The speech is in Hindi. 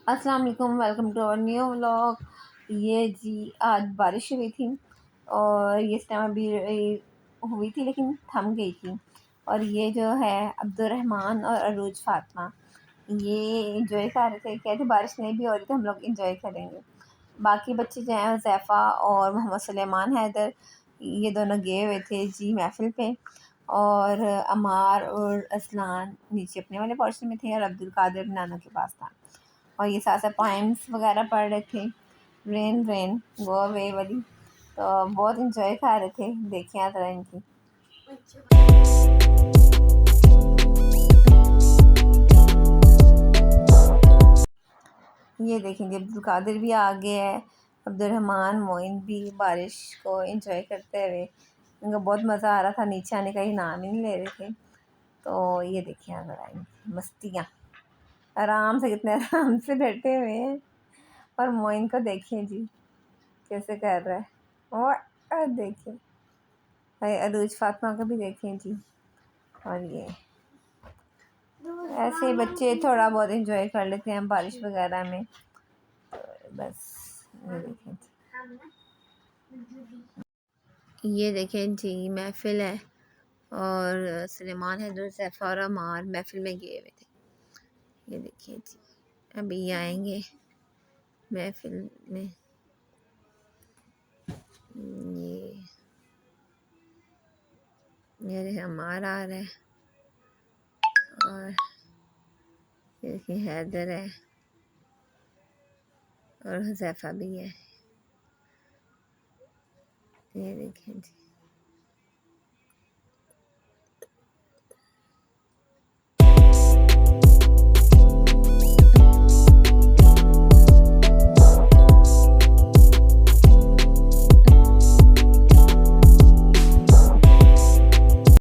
अस्सलाम वालेकुम, welcome to our new vlog. ये जी आज बारिश हुई थी और ये इस टाइम अभी हुई थी लेकिन थम गई थी। और ये जो है अब्दुलरहमान और अरूज फातिमा ये इंजॉय कर रहे थे, कहते बारिश नहीं भी हो रही थी, हम लोग इंजॉय करेंगे। बाकी बच्चे जो हैं हुज़ैफ़ा और मोहम्मद सुलेमान हैदर ये दोनों गए हुए थे जी महफ़िल पे। और अमार और असलान नीचे अपने वाले पोर्शन में थे और अब्दुल कादिर नाना के पास था। और ये साथ साथ पोइम्स वगैरह पढ़ रहे थे, रेन रेन गो अवे वाली। तो बहुत इंजॉय कर रहे थे, देखें आप ज़रा इनकी। ये देखेंगे अब्दुल कादिर भी आ गया है, अब्दुलरहमान मोइन भी बारिश को एंजॉय करते हुए। इनको बहुत मज़ा आ रहा था, नीचे आने का ही नाम ही नहीं ले रहे थे। तो ये देखिए आप ज़रा इनकी मस्तियाँ, आराम से कितने आराम से बैठे हुए हैं। और मोइन को देखिए जी कैसे कर रहा है। और देखिए भाई अरूज फातिमा को भी देखें जी। और ये ऐसे ही बच्चे थोड़ा बहुत इंजॉय कर लेते हैं बारिश वगैरह में। बस ये देखें जी, ये देखें जी महफिल है और सुलेमान हैदर सैफा और अमार महफिल में गए हुए थे। ये देखिए जी अभी आएंगे महफिल में। ये अमार आ रहा है और ये देखिए हैदर है और हुज़ैफ़ा भी है। ये देखें जी।